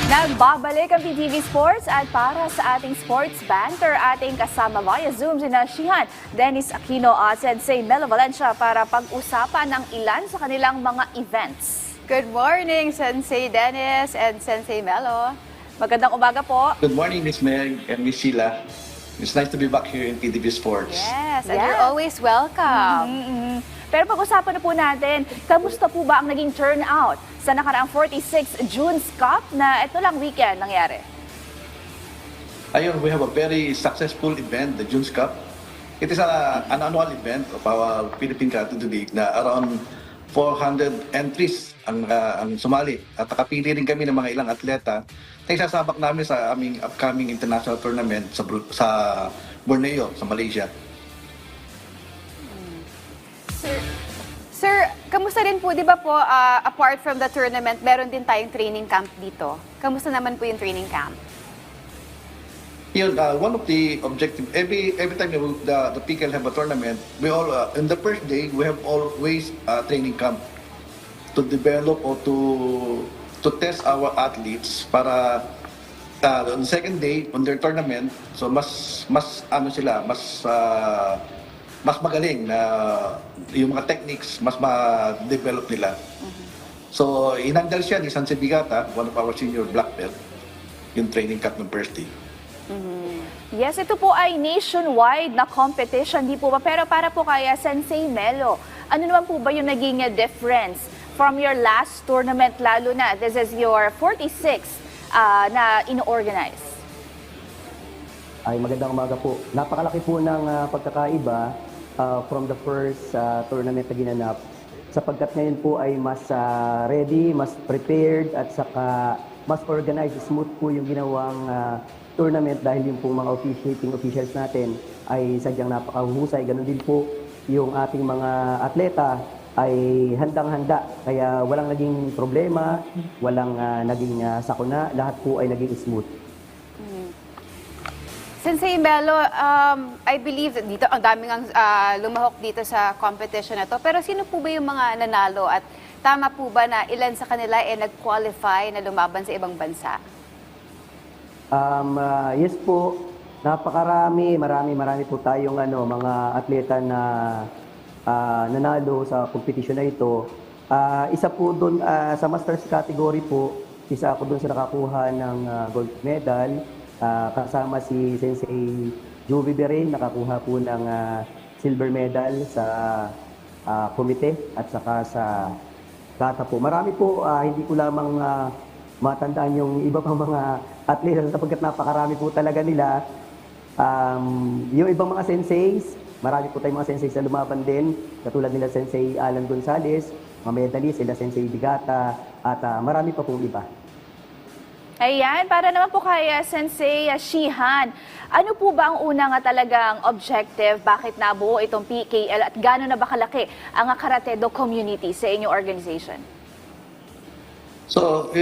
Nagbabalik ang PTV Sports at para sa ating sports banter, ating kasama via Zoom sina Shihan, Dennis Aquino at Sensei Melo Valencia para pag-usapan ng ilan sa kanilang mga events. Good morning, Sensei Dennis and Sensei Melo. Magandang umaga po. Good morning, Miss Meg and Miss Sheila. It's nice to be back here in PTV Sports. Yes, and Yes. you're always welcome. Pero pag-usapan na po natin, kamusta po ba ang naging turnout sa nakaraang 46 June's Cup na ito lang weekend nangyari? Ayun, we have a very successful event, the June's Cup. It is an annual event of our Philippine Karate League na around 400 entries ang sumali. At nakapili rin kami ng mga ilang atleta na isasabak namin sa aming upcoming international tournament sa Borneo, sa Malaysia. Sir, kamusta din po, di ba po, apart from the tournament, meron din tayong training camp dito. Kamusta naman po yung training camp? Yun, one of the objective, every time the PKL have a tournament, we all, in the first day, we have always training camp to develop or to test our athletes para on the second day, on their tournament, so mas magaling na yung mga techniques, mas ma-develop nila. So, inandal siya ni Sanse Bigata, one of our senior black belt, yung training camp ng first day. Yes, ito po ay nationwide na competition, di po ba? Pero para po kaya Sensei Melo, ano naman po ba yung naging difference from your last tournament, lalo na this is your 46th na ino-organize? Ay, magandang umaga po. Napakalaki po ng pagkakaiba from the first tournament na ginanap, sapagkat ngayon po ay mas ready, mas prepared, at saka mas organized, smooth po yung ginawang tournament dahil yung po mga officiating officials natin ay sadyang napakahusay. Ganun din po yung ating mga atleta ay handang-handa. Kaya walang naging problema, walang naging sakuna, lahat po ay naging smooth. Sensei Melo, I believe that dito, ang daming lumahok dito sa competition na to. Pero sino po ba yung mga nanalo at tama po ba na ilan sa kanila ay nag-qualify na lumaban sa ibang bansa? Yes po, marami po tayong mga atleta na nanalo sa competition na ito. Isa po doon sa masters category po, isa ako doon sa nakakuha ng gold medal. Kasama si Sensei Jovi Beren, nakakuha po ng silver medal sa komite at saka sa kata po. Marami po, hindi ko lamang matandaan yung iba pang mga atleta sapagkat napakarami po talaga nila. Yung ibang mga senseis, marami po tayong mga senseis na lumaban din, katulad nila Sensei Alan Gonzalez, mga medalist, sila Sensei Bigata, at marami pa pong iba. Ayan, para naman po kay Sensei Shihan, ano po ba ang unang talagang objective? Bakit nabuo itong PKL at gano'n na ba kalaki ang Karate-Do community sa inyong organization? So,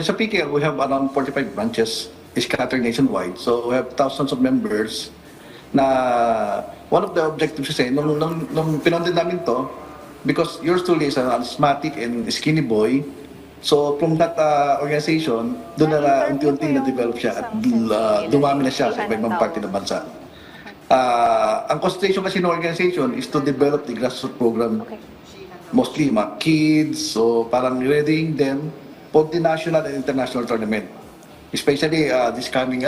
sa PKL, we have around 45 branches scattered nationwide. So, we have thousands of members na one of the objectives kasi, nung pinundin namin to, because yours truly is an asthmatic and skinny boy, so from that organization, doon na unti-unti na-develop siya at dumami na siya sa ibang parte ng bansa. Ang concentration kasi ng organization is to develop the grassroots program. Mostly mga kids, so parang readying them for the national and international tournament. Especially this coming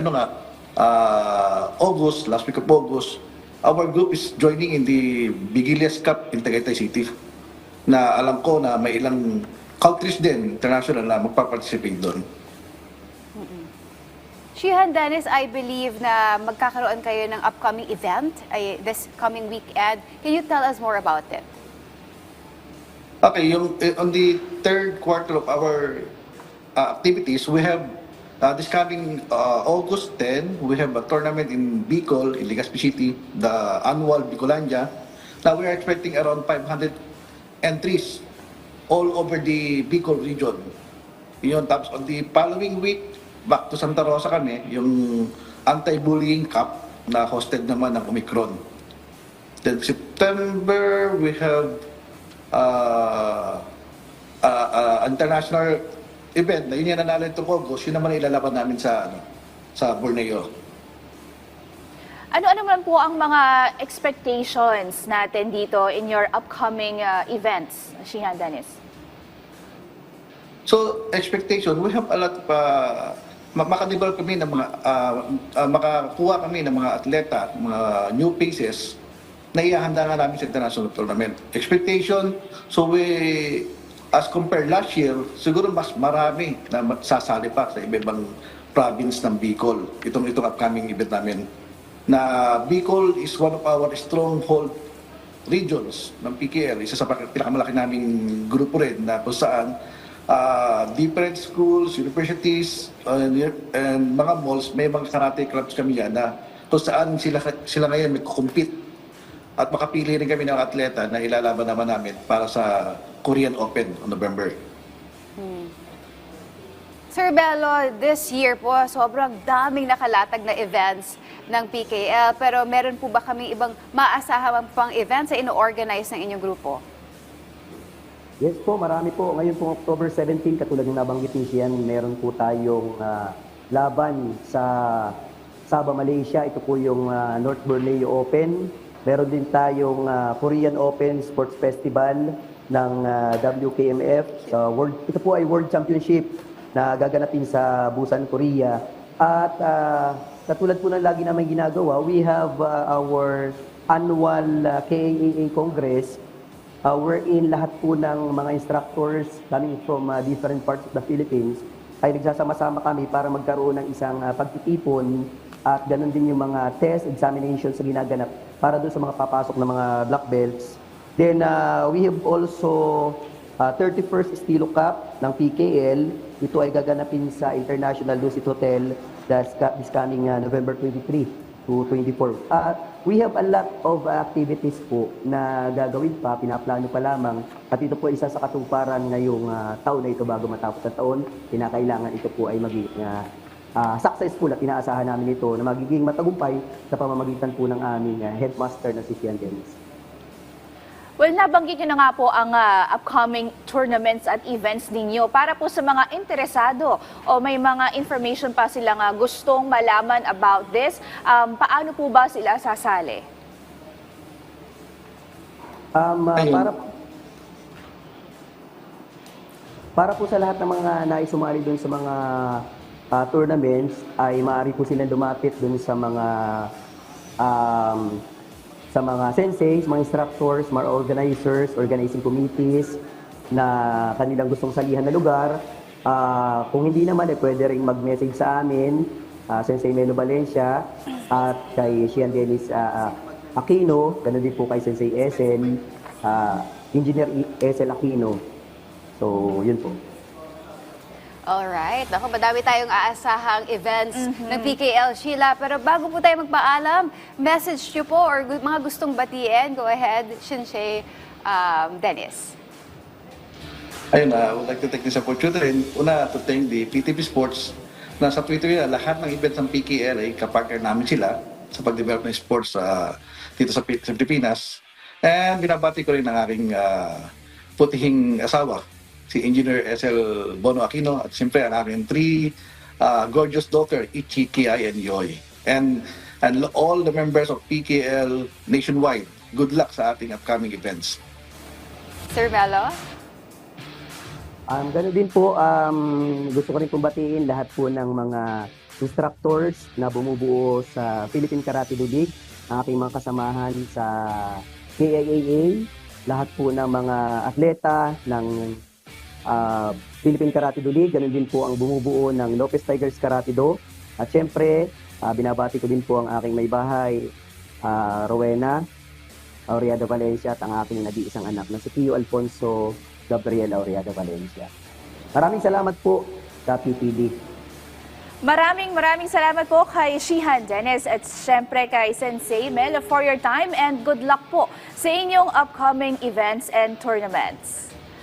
August, last week of August, our group is joining in the Vigilias Cup in Tagaytay City. Na alam ko na may ilang countries din, international, na magpa-participate doon. Shihan, Dennis, I believe na magkakaroon kayo ng upcoming event this coming weekend. Can you tell us more about it? Okay, on the third quarter of our activities, we have this coming August 10, we have a tournament in Bicol, in Legazpi City, the annual Bicolandia. Now we are expecting around 500 entries all over the Bicol region. Yun, tapos on the following week, back to Santa Rosa kami, yung anti-bullying cup na hosted naman ng Omicron. Then September, we have international event na yun yung nanalo itong August, yun naman ilalaban namin sa Borneo. Ano-ano man po ang mga expectations natin dito in your upcoming events, Shihan Dennis? So, expectation, we have a lot pa makadevelop kami ng mga makakuha kami ng mga atleta, mga new faces na ihahanda nga namin sa international tournament. Expectation, so as compared last year, siguro mas marami na sasali pa sa iba-ibang province ng Bicol. Itong upcoming event namin. Na Bicol is one of our stronghold regions ng PKL. Isa sa pinakamalaki naming grupo rin na kung saan different schools, universities, and mga malls, may mga karate clubs kami yan na kung saan sila ngayon may compete at makapili rin kami ng atleta na ilalaban naman namin para sa Korean Open on November. Sir Bello, this year po, sobrang daming nakalatag na events ng PKL. Pero meron po ba kami ibang maasahan pang events na ino-organize ng inyong grupo? Yes po, marami po. Ngayon po October 17, katulad ng nabanggit ni Sian, meron po tayong laban sa Sabah, Malaysia. Ito po yung North Borneo Open. Meron din tayong Korean Open Sports Festival ng WKMF. Ito po ay World Championship na gaganapin sa Busan, Korea. At katulad po ng lagi namin ginagawa, we have our annual KAAA Congress wherein lahat po ng mga instructors coming from different parts of the Philippines ay nagsasama-sama kami para magkaroon ng isang pagtitipon at ganun din yung mga test, examinations na ginaganap para doon sa mga papasok na mga black belts. Then we have also 31st Estilo Cup ng PKL. Ito ay gaganapin sa International Lucid Hotel this coming November 23 to 24. We have a lot of activities po na gagawin pa, pinaplano pa lamang. At ito po isa sa katuparan ngayong taon na ito bago matapos ang taon. Kinakailangan ito po ay maging successful at inaasahan namin ito na magiging matagumpay sa pamamagitan po ng aming headmaster na si Sian Dennis. Well, nabanggit nyo na nga po ang upcoming tournaments at events ninyo. Para po sa mga interesado o may mga information pa silang gustong malaman about this, paano po ba sila sasali? Para po sa lahat ng mga naisumali doon sa mga tournaments, ay maaari po silang lumapit doon sa mga senseis, mga instructors, mga organizers, organizing committees na kanilang gustong salihan na lugar. Kung hindi naman, pwede rin mag-message sa amin, Sensei Melo Valencia, at kay Shian Dennis Aquino, ganun din po kay Sensei Esen, Engineer Esel Aquino. So, yun po. Alright. Ako, madami tayong aasahang events ng PKL, Sheila. Pero bago po tayo magpaalam, message nyo po or mga gustong batiin, go ahead, Sensei Dennis. Ayun, I would like to take this opportunity una to thank the PTV Sports na sa Twitter nila, lahat ng events ng PKL ay kapartner namin sila sa pag-develop ng sports dito sa Pilipinas. And binabati ko rin ang aking putihing asawa, si Engineer SL Bono Aquino, at siyempre ang aking three gorgeous daughter, Ichi, Kiai, and Yoy. And all the members of PKL nationwide, good luck sa ating upcoming events. Sir Bello? Ganun din po, gusto ko rin pong batiin lahat po ng mga instructors na bumubuo sa Philippine Karate League, ang aking mga kasamahan sa KIAA, lahat po ng mga atleta ng Philippine Karate League, ganun din po ang bumubuo ng Lopez Tigers Karate Do. At syempre, binabati ko din po ang aking may bahay, Rowena Aureada Valencia, at ang aking nag-iisang anak na si Pio Alfonso Gabriel Aureada Valencia. Maraming salamat po sa PTV. Maraming salamat po kay Shihan Dennis at syempre kay Sensei Melo for your time and good luck po sa inyong upcoming events and tournaments.